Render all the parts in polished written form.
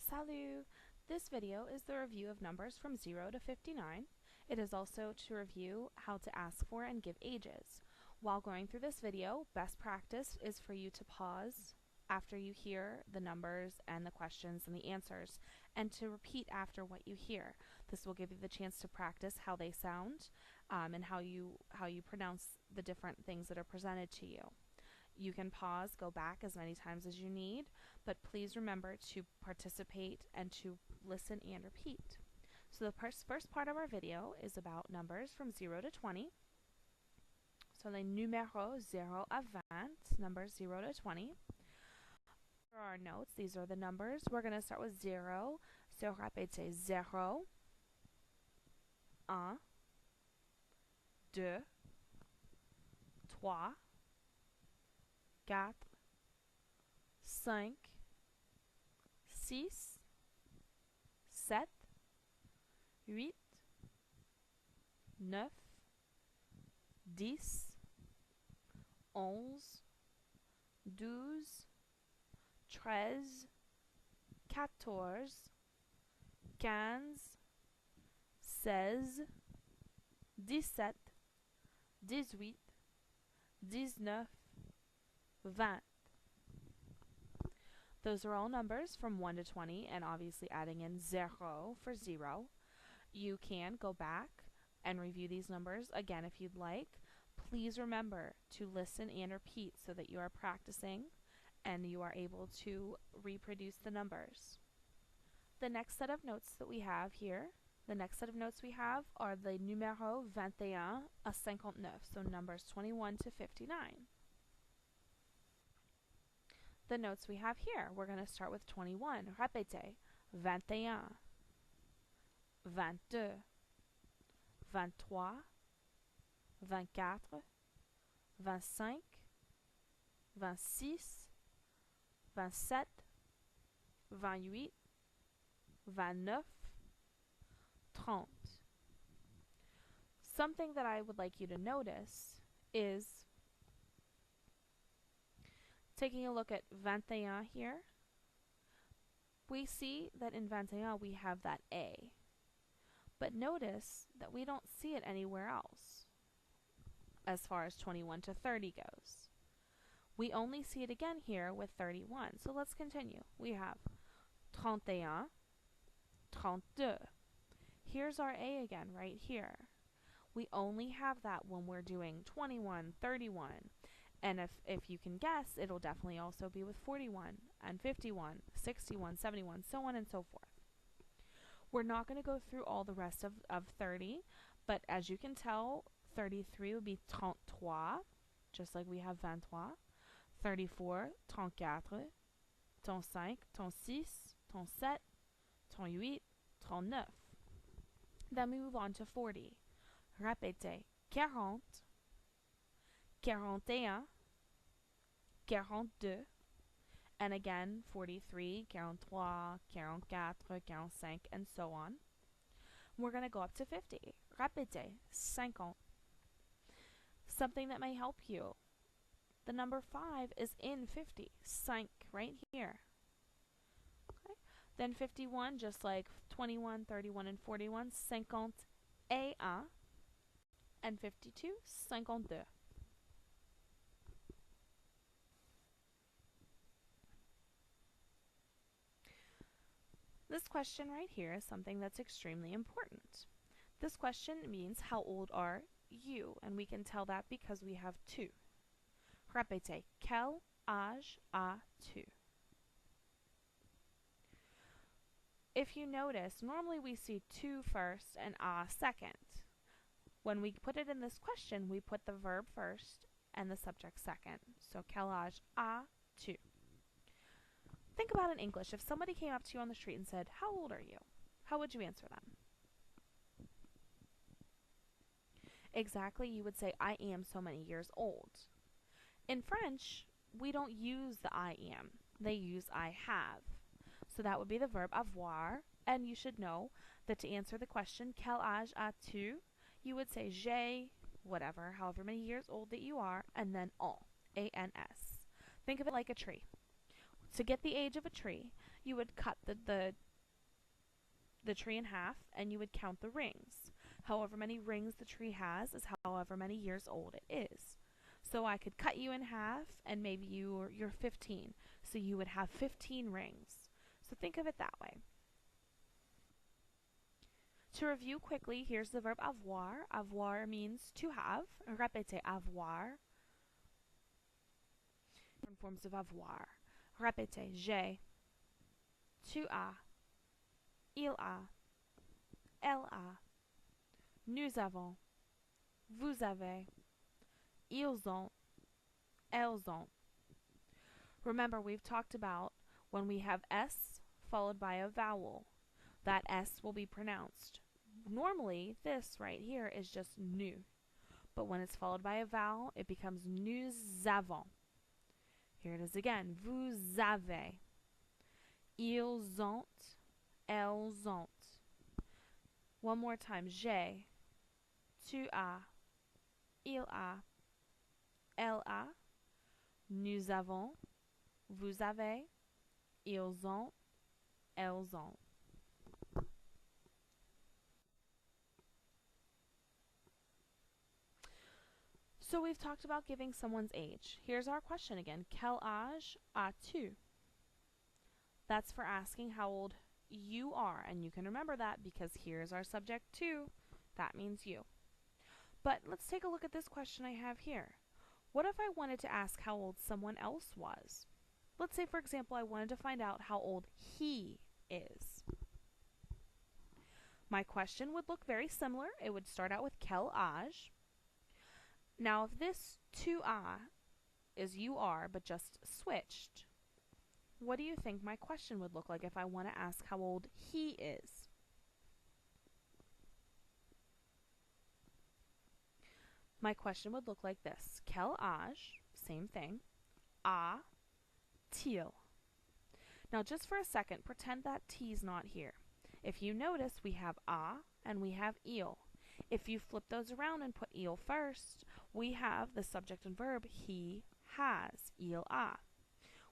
Salut! This video is the review of numbers from 0 to 59. It is also to review how to ask for and give ages. While going through this video, best practice is for you to pause after you hear the numbers and the questions and the answers, and to repeat after what you hear. This will give you the chance to practice how they sound and how you pronounce the different things that are presented to you. You can pause, go back as many times as you need, but please remember to participate and to listen and repeat. So the first part of our video is about numbers from 0 to 20. So les numéros 0 à 20, numbers 0 to 20. For our notes, these are the numbers. We're going to start with 0. So répétez 0, 1, 2, 3, 4, 5, 6, 7, 8, 9, 10, 11, 12, 13, 14, 15, 16, 17, 18, 19, 20. Those are all numbers from 1 to 20, and obviously adding in 0 for 0. You can go back and review these numbers again if you'd like. Please remember to listen and repeat so that you are practicing and you are able to reproduce the numbers. The next set of notes that we have here, are the numéros 21 à 59, so numbers 21 to 59. The notes we have here, we're going to start with 21. Répétez. 21, 22, 23, 24, 25, 26, 27, 28, 29, 30. Something that I would like you to notice is taking a look at 21 here. We see that in 21 we have that A, but notice that we don't see it anywhere else as far as 21 to 30 goes. We only see it again here with 31. So let's continue. We have 31, 32. Here's our A again right here. We only have that when we're doing 21, 31. And if you can guess, it'll definitely also be with 41 and 51, 61, 71, so on and so forth. We're not going to go through all the rest of 30, but as you can tell, 33 would be 33, just like we have 23, 34, 34, 35, 36, 37, 38, 39. Then we move on to 40. Répétez. 40, 41, 42, and again 43, 43, 44, 45, and so on. We're going to go up to 50. Répétez. 50. Something that may help you. The number 5 is in 50. 5 right here. Okay. Then 51, just like 21, 31, and 41, 50 et 1, and 52, 52. This question right here is something that's extremely important. This question means how old are you? And we can tell that because we have 2. Répétez. Quel âge as-tu? If you notice, normally we see 2 first and second. When we put it in this question, we put the verb first and the subject second. So quel âge as-tu? Think about in English. If somebody came up to you on the street and said, "How old are you?" How would you answer them? Exactly, you would say, "I am so many years old." In French, we don't use the I am. They use I have. So that would be the verb avoir, and you should know that to answer the question, quel âge as-tu, you would say j'ai, whatever, however many years old that you are, and then ans, A-N-S. Think of it like a tree. To get the age of a tree, you would cut the tree in half and you would count the rings. However many rings the tree has is however many years old it is. So I could cut you in half and maybe you're 15. So you would have 15 rings. So think of it that way. To review quickly, here's the verb avoir. Avoir means to have. Répétez avoir. Different forms of avoir. Répétez. J'ai. Tu as. Il a. Elle a. Nous avons. Vous avez. Ils ont. Elles ont. Remember, we've talked about when we have S followed by a vowel, that S will be pronounced. Normally, this right here is just nous. But when it's followed by a vowel, it becomes nous avons. Here it is again. Vous avez. Ils ont. Elles ont. One more time. J'ai. Tu as. Il a. Elle a. Nous avons. Vous avez. Ils ont. Elles ont. So we've talked about giving someone's age. Here's our question again. Quel âge as-tu? That's for asking how old you are. And you can remember that because here's our subject too. That means you. But let's take a look at this question I have here. What if I wanted to ask how old someone else was? Let's say, for example, I wanted to find out how old he is. My question would look very similar. It would start out with quel âge. Now, if this tu as is you are, but just switched, what do you think my question would look like if I want to ask how old he is? My question would look like this. Quel âge, same thing, a-t-il. Now, just for a second, pretend that t's not here. If you notice, we have a and we have il. If you flip those around and put il first, we have the subject and verb he has, il a.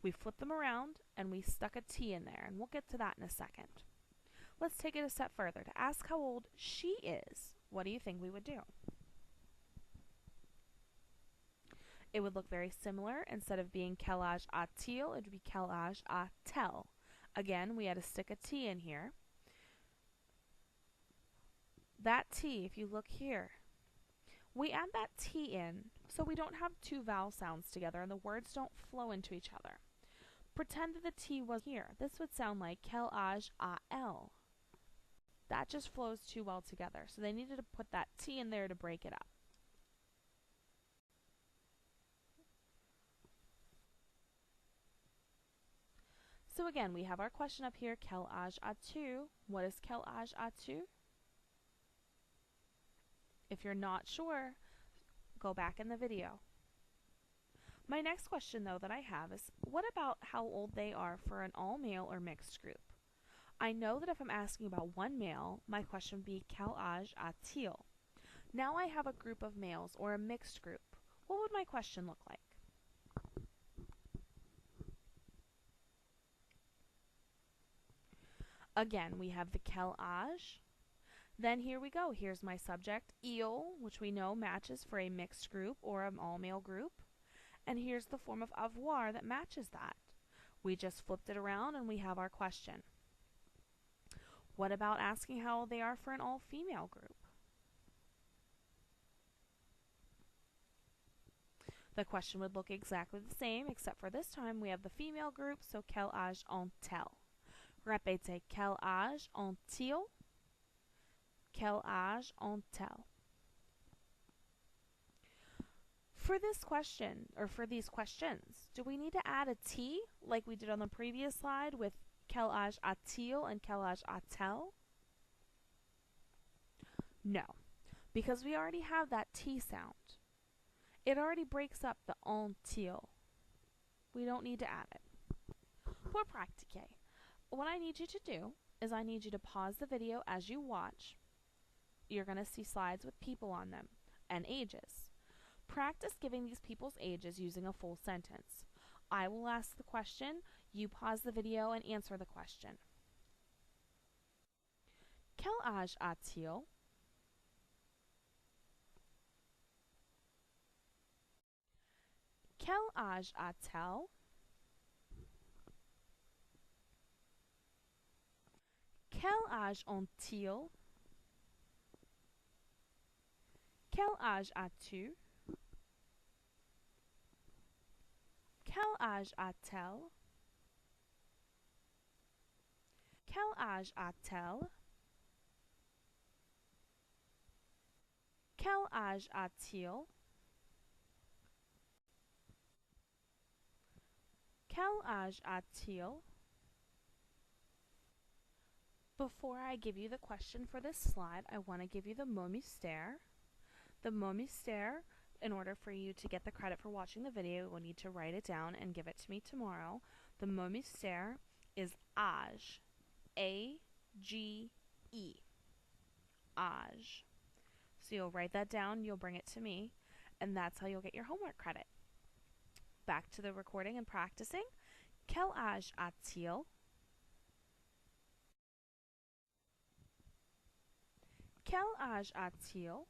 We flipped them around and we stuck a T in there, and we'll get to that in a second. Let's take it a step further. To ask how old she is, what do you think we would do? It would look very similar. Instead of being quel âge a-t-il, it would be quel âge a-t-elle. Again, we had to stick a T in here. That T, if you look here, we add that T in so we don't have two vowel sounds together and the words don't flow into each other. Pretend that the T was here. This would sound like quel âge a-elle. That just flows too well together, so they needed to put that T in there to break it up. So again, we have our question up here, quel âge as-tu? What is quel âge as-tu? If you're not sure, go back in the video. My next question, though, that I have is, what about how old they are for an all-male or mixed group? I know that if I'm asking about one male, my question would be quel âge a-t-il? Now I have a group of males or a mixed group. What would my question look like? Again, we have the quel âge. Then here we go. Here's my subject, il, which we know matches for a mixed group or an all-male group. And here's the form of avoir that matches that. We just flipped it around and we have our question. What about asking how old they are for an all-female group? The question would look exactly the same, except for this time we have the female group, so quel âge ont-elles? Répétez, quel âge ont-ils? Quel âge ont-elles? For this question, or for these questions, do we need to add a T like we did on the previous slide with quel âge a-t-il and quel âge a-t-elle? No, because we already have that T sound. It already breaks up the ont-il. We don't need to add it. Pour pratiquer, what I need you to do is I need you to pause the video as you watch. You're going to see slides with people on them and ages. Practice giving these people's ages using a full sentence. I will ask the question. You pause the video and answer the question. Quel âge a-t-il? Quel âge a-t-elle? Quel âge ont-ils? Quel âge as-tu? Quel âge a-t-elle? Quel âge a-t-elle? Quel âge a-t-il? Quel âge a-t-il? Before I give you the question for this slide, I want to give you the mot mystère. The mot mystère, in order for you to get the credit for watching the video, you'll need to write it down and give it to me tomorrow. The mot mystère is âge. A-G-E. Âge. So you'll write that down, you'll bring it to me, and that's how you'll get your homework credit. Back to the recording and practicing. Quel âge a-t-il? Quel âge a-t-il?